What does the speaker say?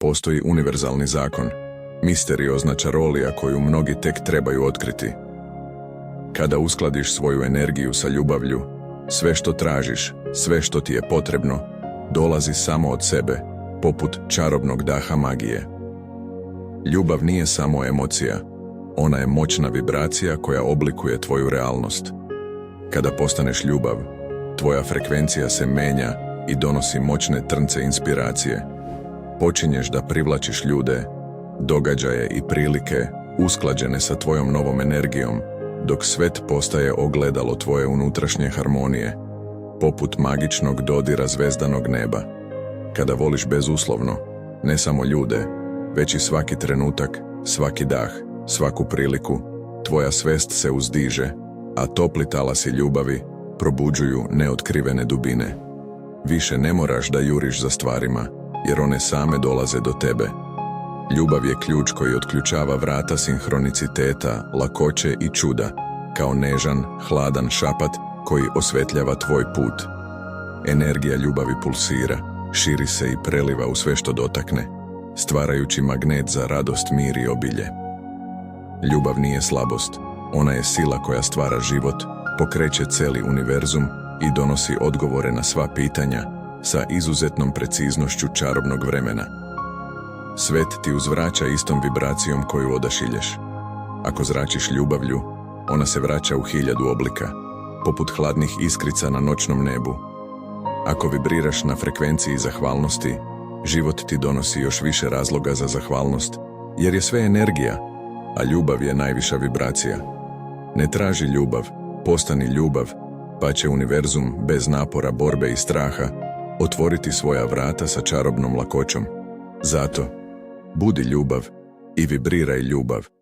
Postoji univerzalni zakon, misteriozna čarolija koju mnogi tek trebaju otkriti. Kada uskladiš svoju energiju sa ljubavlju, sve što tražiš, sve što ti je potrebno, dolazi samo od sebe, poput čarobnog daha magije. Ljubav nije samo emocija, ona je moćna vibracija koja oblikuje tvoju realnost. Kada postaneš ljubav, tvoja frekvencija se menja i donosi moćne trnce inspiracije. Počinješ da privlačiš ljude, događaje i prilike usklađene sa tvojom novom energijom, dok svet postaje ogledalo tvoje unutrašnje harmonije, poput magičnog dodira zvezdanog neba. Kada voliš bezuslovno, ne samo ljude, već i svaki trenutak, svaki dah, svaku priliku, tvoja svest se uzdiže, a topli talasi ljubavi probuđuju neotkrivene dubine. Više ne moraš da juriš za stvarima, jer one same dolaze do tebe. Ljubav je ključ koji otključava vrata sinhroniciteta, lakoće i čuda, kao nežan, hladan šapat koji osvetljava tvoj put. Energija ljubavi pulsira, širi se i preliva u sve što dotakne, stvarajući magnet za radost, mir i obilje. Ljubav nije slabost, ona je sila koja stvara život, pokreće cijeli univerzum i donosi odgovore na sva pitanja sa izuzetnom preciznošću čarobnog vremena. Svet ti uzvraća istom vibracijom koju odašilješ. Ako zračiš ljubavlju, ona se vraća u 1000 oblika, poput hladnih iskrica na noćnom nebu. Ako vibriraš na frekvenciji zahvalnosti, život ti donosi još više razloga za zahvalnost, jer je sve energija, a ljubav je najviša vibracija. Ne traži ljubav, postani ljubav, pa će univerzum bez napora, borbe i straha otvoriti svoja vrata sa čarobnom lakoćom. Zato, budi ljubav i vibriraj ljubav.